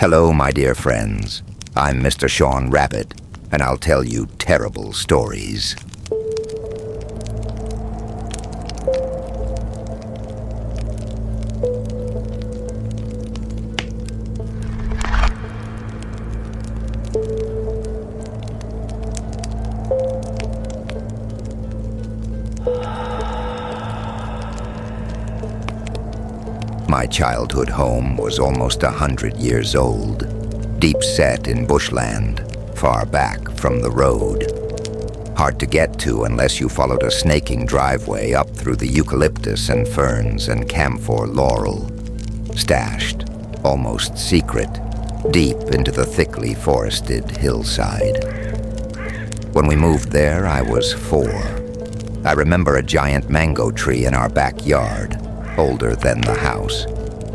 Hello, my dear friends. I'm Mr. Sean Rabbit, and I'll tell you terrible stories. My childhood home was almost 100 years old, deep set in bushland, far back from the road. Hard to get to unless you followed a snaking driveway up through the eucalyptus and ferns and camphor laurel. Stashed, almost secret, deep into the thickly forested hillside. When we moved there, I was 4. I remember a giant mango tree in our backyard, older than the house.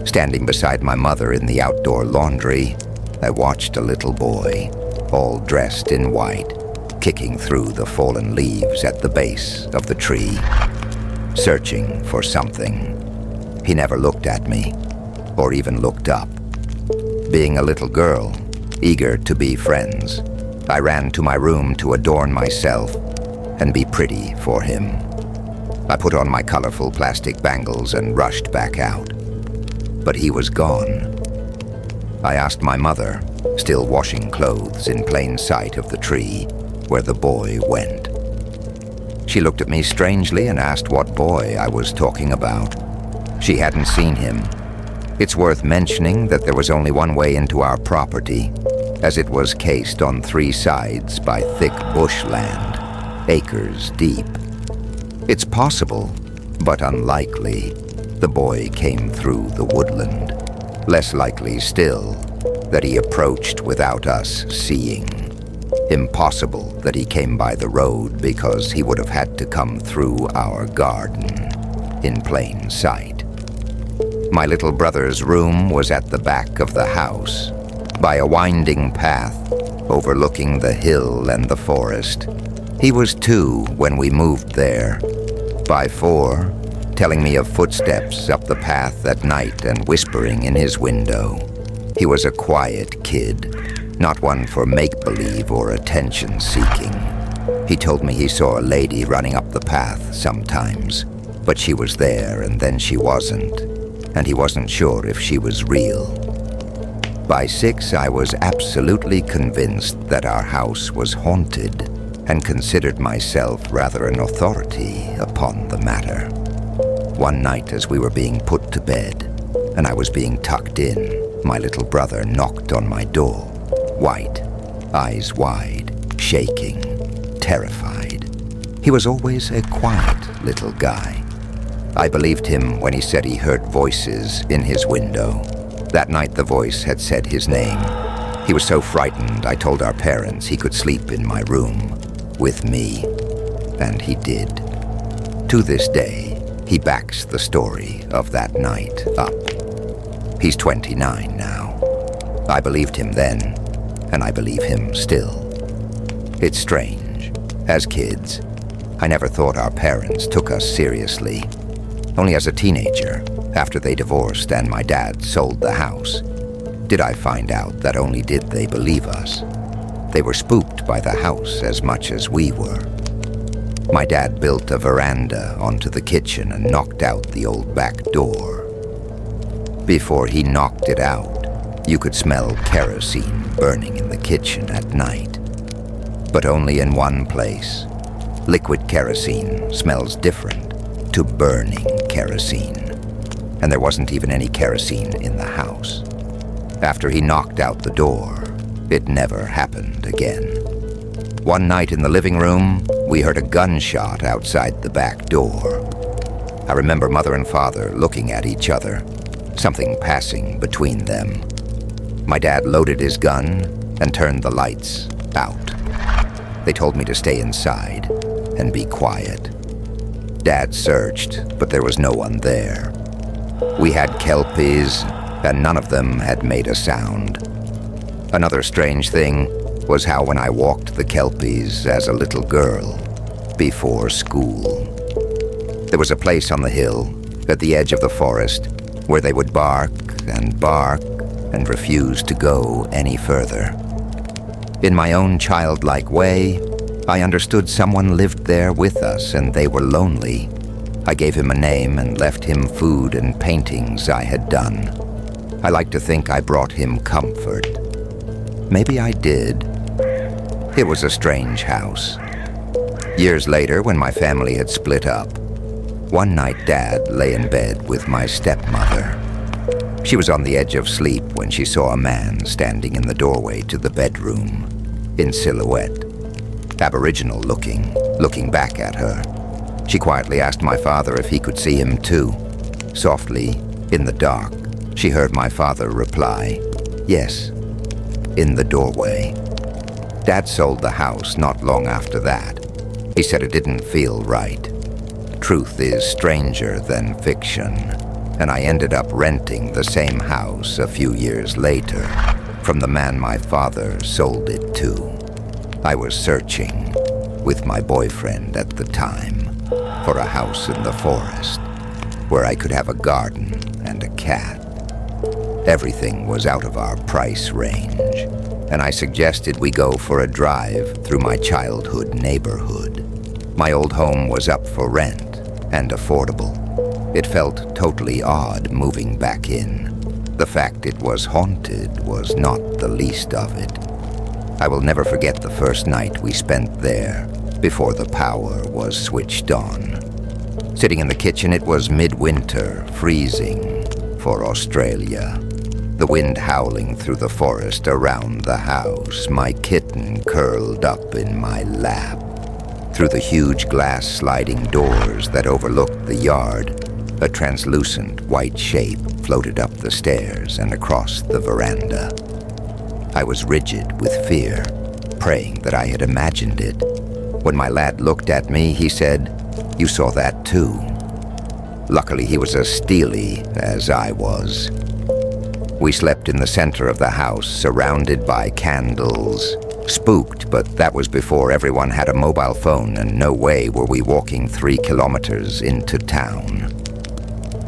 Standing beside my mother in the outdoor laundry, I watched a little boy, all dressed in white, kicking through the fallen leaves at the base of the tree, searching for something. He never looked at me, or even looked up. Being a little girl, eager to be friends, I ran to my room to adorn myself and be pretty for him. I put on my colorful plastic bangles and rushed back out. But he was gone. I asked my mother, still washing clothes in plain sight of the tree, where the boy went. She looked at me strangely and asked what boy I was talking about. She hadn't seen him. It's worth mentioning that there was only one way into our property, as it was cased on 3 sides by thick bushland, acres deep. It's possible, but unlikely, the boy came through the woodland. Less likely still that he approached without us seeing. Impossible that he came by the road because he would have had to come through our garden in plain sight. My little brother's room was at the back of the house, by a winding path overlooking the hill and the forest. He was 2 when we moved there. By 4, telling me of footsteps up the path at night and whispering in his window. He was a quiet kid, not one for make-believe or attention-seeking. He told me he saw a lady running up the path sometimes, but she was there and then she wasn't, and he wasn't sure if she was real. By 6, I was absolutely convinced that our house was haunted, and considered myself rather an authority upon the matter. One night as we were being put to bed, and I was being tucked in, my little brother knocked on my door, white, eyes wide, shaking, terrified. He was always a quiet little guy. I believed him when he said he heard voices in his window. That night the voice had said his name. He was so frightened I told our parents he could sleep in my room with me, and he did. To this day, he backs the story of that night up. He's 29 now. I believed him then, and I believe him still. It's strange. As kids, I never thought our parents took us seriously. Only as a teenager, after they divorced and my dad sold the house, did I find out that only did they believe us. They were spooked by the house as much as we were. My dad built a veranda onto the kitchen and knocked out the old back door. Before he knocked it out, you could smell kerosene burning in the kitchen at night. But only in one place. Liquid kerosene smells different to burning kerosene. And there wasn't even any kerosene in the house. After he knocked out the door, it never happened again. One night in the living room, we heard a gunshot outside the back door. I remember Mother and Father looking at each other, something passing between them. My dad loaded his gun and turned the lights out. They told me to stay inside and be quiet. Dad searched, but there was no one there. We had kelpies, and none of them had made a sound. Another strange thing was how when I walked the kelpies as a little girl, before school, there was a place on the hill, at the edge of the forest, where they would bark and refused to go any further. In my own childlike way, I understood someone lived there with us and they were lonely. I gave him a name and left him food and paintings I had done. I like to think I brought him comfort. Maybe I did. It was a strange house. Years later, when my family had split up, one night Dad lay in bed with my stepmother. She was on the edge of sleep when she saw a man standing in the doorway to the bedroom, in silhouette, aboriginal looking back at her. She quietly asked my father if he could see him too. Softly, in the dark, she heard my father reply, "Yes," in the doorway. Dad sold the house not long after that. He said it didn't feel right. Truth is stranger than fiction, and I ended up renting the same house a few years later from the man my father sold it to. I was searching, with my boyfriend at the time, for a house in the forest where I could have a garden and a cat. Everything was out of our price range, and I suggested we go for a drive through my childhood neighborhood. My old home was up for rent and affordable. It felt totally odd moving back in. The fact it was haunted was not the least of it. I will never forget the first night we spent there before the power was switched on. Sitting in the kitchen, it was midwinter, freezing for Australia. The wind howling through the forest around the house, my kitten curled up in my lap. Through the huge glass sliding doors that overlooked the yard, a translucent white shape floated up the stairs and across the veranda. I was rigid with fear, praying that I had imagined it. When my lad looked at me, he said, "You saw that too." Luckily, he was as steely as I was. We slept in the center of the house, surrounded by candles. Spooked, but that was before everyone had a mobile phone, and no way were we walking 3 kilometers into town.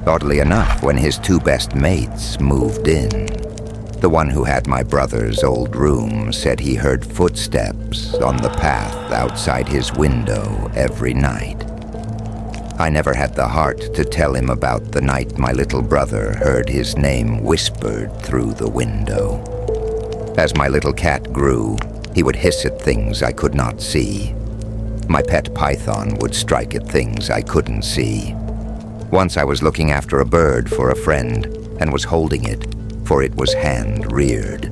Oddly enough, when his 2 best mates moved in, the one who had my brother's old room said he heard footsteps on the path outside his window every night. I never had the heart to tell him about the night my little brother heard his name whispered through the window. As my little cat grew, he would hiss at things I could not see. My pet python would strike at things I couldn't see. Once I was looking after a bird for a friend and was holding it, for it was hand-reared.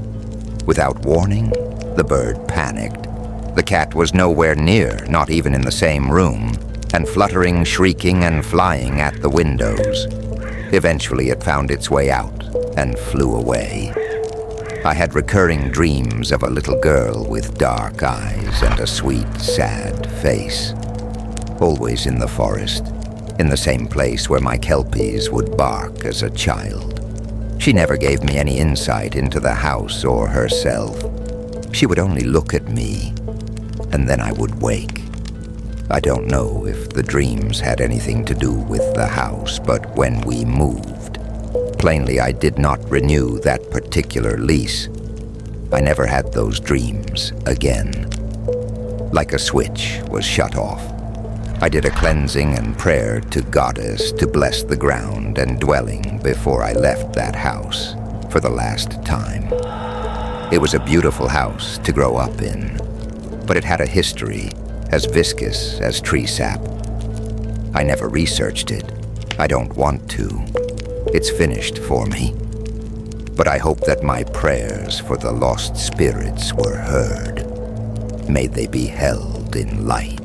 Without warning, the bird panicked. The cat was nowhere near, not even in the same room, and fluttering, shrieking, and flying at the windows. Eventually it found its way out and flew away. I had recurring dreams of a little girl with dark eyes and a sweet, sad face. Always in the forest, in the same place where my kelpies would bark as a child. She never gave me any insight into the house or herself. She would only look at me, and then I would wake. I don't know if the dreams had anything to do with the house, but when we moved, plainly I did not renew that particular lease. I never had those dreams again. Like a switch was shut off. I did a cleansing and prayer to Goddess to bless the ground and dwelling before I left that house for the last time. It was a beautiful house to grow up in, but it had a history as viscous as tree sap. I never researched it. I don't want to. It's finished for me. But I hope that my prayers for the lost spirits were heard. May they be held in light.